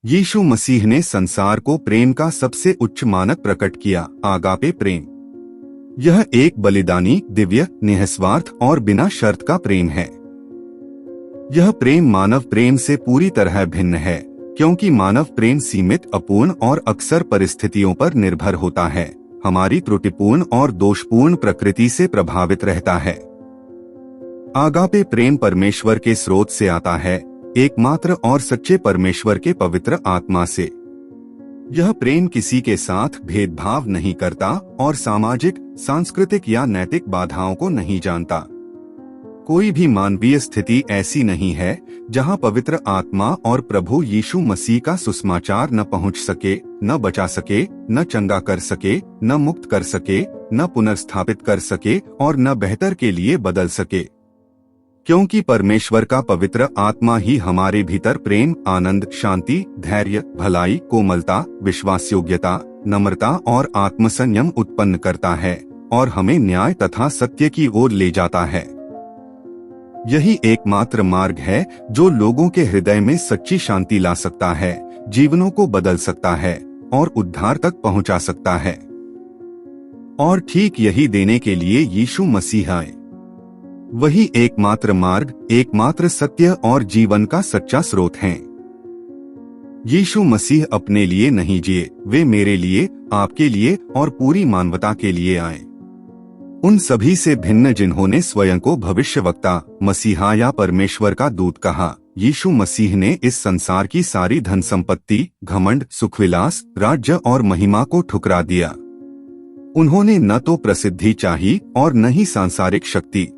यीशु मसीह ने संसार को प्रेम का सबसे उच्च मानक प्रकट किया, आगापे प्रेम। यह एक बलिदानी, दिव्य, निस्वार्थ और बिना शर्त का प्रेम है। यह प्रेम मानव प्रेम से पूरी तरह भिन्न है, क्योंकि मानव प्रेम सीमित, अपूर्ण और अक्सर परिस्थितियों पर निर्भर होता है, हमारी त्रुटिपूर्ण और दोषपूर्ण प्रकृति से प्रभावित रहता है। आगापे प्रेम परमेश्वर के स्रोत से आता है, एकमात्र और सच्चे परमेश्वर के पवित्र आत्मा से। यह प्रेम किसी के साथ भेदभाव नहीं करता और सामाजिक, सांस्कृतिक या नैतिक बाधाओं को नहीं जानता। कोई भी मानवीय स्थिति ऐसी नहीं है जहां पवित्र आत्मा और प्रभु यीशु मसीह का सुसमाचार न पहुंच सके, न बचा सके, न चंगा कर सके, न मुक्त कर सके, न पुनर्स्थापित कर सके और न बेहतर के लिए बदल सके। क्योंकि परमेश्वर का पवित्र आत्मा ही हमारे भीतर प्रेम, आनंद, शांति, धैर्य, भलाई, कोमलता, विश्वासयोग्यता, नम्रता और आत्मसंयम उत्पन्न करता है और हमें न्याय तथा सत्य की ओर ले जाता है। यही एकमात्र मार्ग है जो लोगों के हृदय में सच्ची शांति ला सकता है, जीवनों को बदल सकता है और उद्धार तक पहुंचा सकता है। और ठीक यही देने के लिए यीशु मसीह आए। वही एकमात्र मार्ग, एकमात्र सत्य और जीवन का सच्चा स्रोत हैं। यीशु मसीह अपने लिए नहीं जिए, वे मेरे लिए, आपके लिए और पूरी मानवता के लिए आए। उन सभी से भिन्न जिन्होंने स्वयं को भविष्यवक्ता, मसीहा या परमेश्वर का दूत कहा, यीशु मसीह ने इस संसार की सारी धन संपत्ति, घमंड, सुखविलास, राज्य और महिमा को ठुकरा दिया। उन्होंने न तो प्रसिद्धि चाही और न ही सांसारिक शक्ति।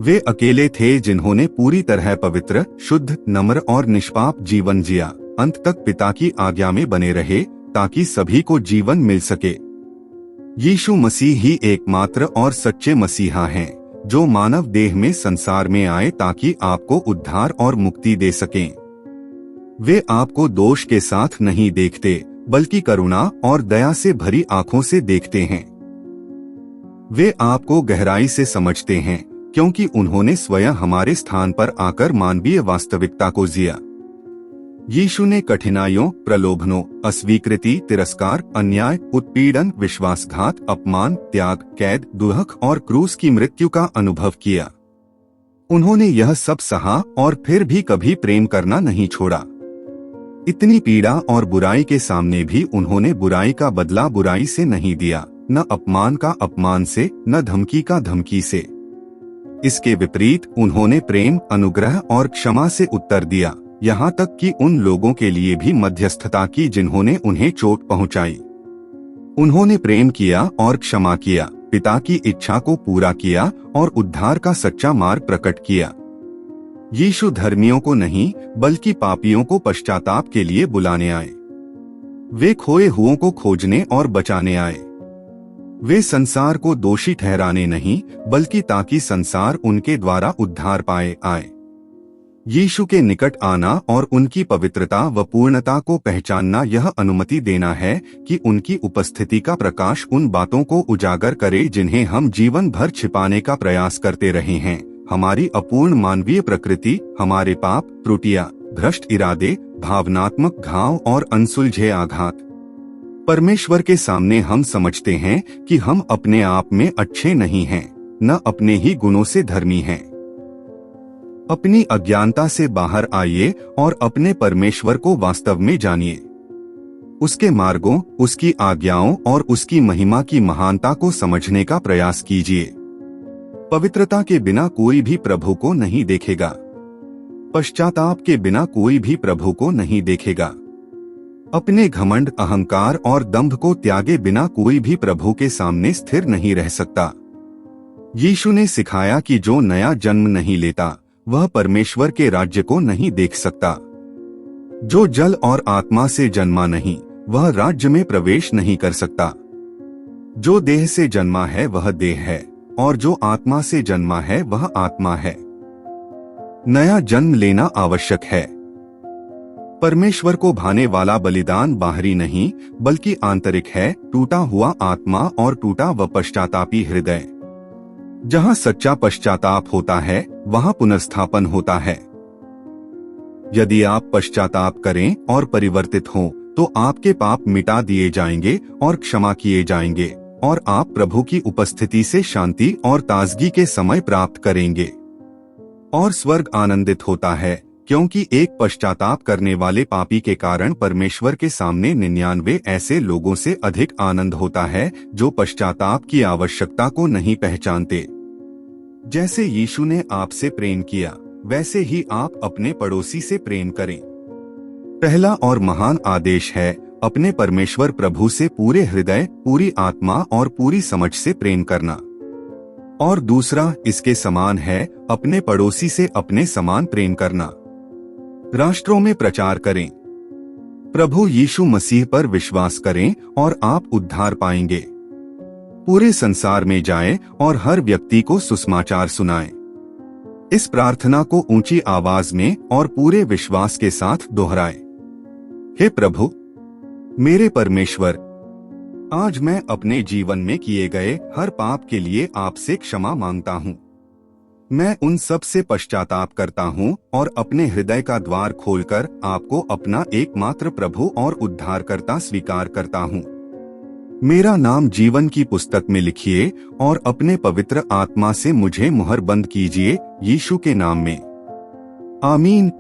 वे अकेले थे जिन्होंने पूरी तरह पवित्र, शुद्ध, नम्र और निष्पाप जीवन जिया, अंत तक पिता की आज्ञा में बने रहे ताकि सभी को जीवन मिल सके। यीशु मसीह ही एकमात्र और सच्चे मसीहा हैं, जो मानव देह में संसार में आए ताकि आपको उद्धार और मुक्ति दे सकें। वे आपको दोष के साथ नहीं देखते, बल्कि करुणा और दया से भरी आंखों से देखते हैं। वे आपको गहराई से समझते हैं, क्योंकि उन्होंने स्वयं हमारे स्थान पर आकर मानवीय वास्तविकता को जिया। यीशु ने कठिनाइयों, प्रलोभनों, अस्वीकृति, तिरस्कार, अन्याय, उत्पीड़न, विश्वासघात, अपमान, त्याग, कैद, दुख और क्रूस की मृत्यु का अनुभव किया। उन्होंने यह सब सहा और फिर भी कभी प्रेम करना नहीं छोड़ा। इतनी पीड़ा और बुराई के सामने भी उन्होंने बुराई का बदला बुराई से नहीं दिया, न अपमान का अपमान से, न धमकी का धमकी से। इसके विपरीत उन्होंने प्रेम, अनुग्रह और क्षमा से उत्तर दिया, यहाँ तक कि उन लोगों के लिए भी मध्यस्थता की जिन्होंने उन्हें चोट पहुंचाई। उन्होंने प्रेम किया और क्षमा किया, पिता की इच्छा को पूरा किया और उद्धार का सच्चा मार्ग प्रकट किया। यीशु धर्मियों को नहीं, बल्कि पापियों को पश्चाताप के लिए बुलाने आए। वे खोए हुओं को खोजने और बचाने आए। वे संसार को दोषी ठहराने नहीं, बल्कि ताकि संसार उनके द्वारा उद्धार पाए आए। यीशु के निकट आना और उनकी पवित्रता व पूर्णता को पहचानना यह अनुमति देना है कि उनकी उपस्थिति का प्रकाश उन बातों को उजागर करे जिन्हें हम जीवन भर छिपाने का प्रयास करते रहे हैं, हमारी अपूर्ण मानवीय प्रकृति, हमारे पाप, त्रुटियां, भ्रष्ट इरादे, भावनात्मक घाव और अनसुलझे आघात। परमेश्वर के सामने हम समझते हैं कि हम अपने आप में अच्छे नहीं हैं, न अपने ही गुणों से धर्मी हैं। अपनी अज्ञानता से बाहर आइए और अपने परमेश्वर को वास्तव में जानिए। उसके मार्गों, उसकी आज्ञाओं और उसकी महिमा की महानता को समझने का प्रयास कीजिए। पवित्रता के बिना कोई भी प्रभु को नहीं देखेगा। पश्चाताप के बिना कोई भी प्रभु को नहीं देखेगा। अपने घमंड, अहंकार और दंभ को त्यागे बिना कोई भी प्रभु के सामने स्थिर नहीं रह सकता। यीशु ने सिखाया कि जो नया जन्म नहीं लेता, वह परमेश्वर के राज्य को नहीं देख सकता। जो जल और आत्मा से जन्मा नहीं, वह राज्य में प्रवेश नहीं कर सकता। जो देह से जन्मा है वह देह है, और जो आत्मा से जन्मा है वह आत्मा है। नया जन्म लेना आवश्यक है। परमेश्वर को भाने वाला बलिदान बाहरी नहीं, बल्कि आंतरिक है, टूटा हुआ आत्मा और टूटा व पश्चातापी हृदय। जहाँ सच्चा पश्चाताप होता है, वहाँ पुनर्स्थापन होता है। यदि आप पश्चाताप करें और परिवर्तित हों, तो आपके पाप मिटा दिए जाएंगे और क्षमा किए जाएंगे, और आप प्रभु की उपस्थिति से शांति और ताजगी के समय प्राप्त करेंगे। और स्वर्ग आनंदित होता है, क्योंकि एक पश्चाताप करने वाले पापी के कारण परमेश्वर के सामने 99 ऐसे लोगों से अधिक आनंद होता है जो पश्चाताप की आवश्यकता को नहीं पहचानते। जैसे यीशु ने आपसे प्रेम किया, वैसे ही आप अपने पड़ोसी से प्रेम करें। पहला और महान आदेश है अपने परमेश्वर प्रभु से पूरे हृदय, पूरी आत्मा और पूरी समझ से प्रेम करना। और दूसरा इसके समान है अपने पड़ोसी से अपने समान प्रेम करना। राष्ट्रों में प्रचार करें। प्रभु यीशु मसीह पर विश्वास करें और आप उद्धार पाएंगे। पूरे संसार में जाएं और हर व्यक्ति को सुसमाचार सुनाएं। इस प्रार्थना को ऊंची आवाज में और पूरे विश्वास के साथ दोहराएं। हे प्रभु, मेरे परमेश्वर, आज मैं अपने जीवन में किए गए हर पाप के लिए आपसे क्षमा मांगता हूँ। मैं उन सब से पश्चाताप करता हूँ और अपने हृदय का द्वार खोलकर आपको अपना एकमात्र प्रभु और उद्धारकर्ता स्वीकार करता हूँ। मेरा नाम जीवन की पुस्तक में लिखिए और अपने पवित्र आत्मा से मुझे मुहरबंद कीजिए, यीशु के नाम में। आमीन।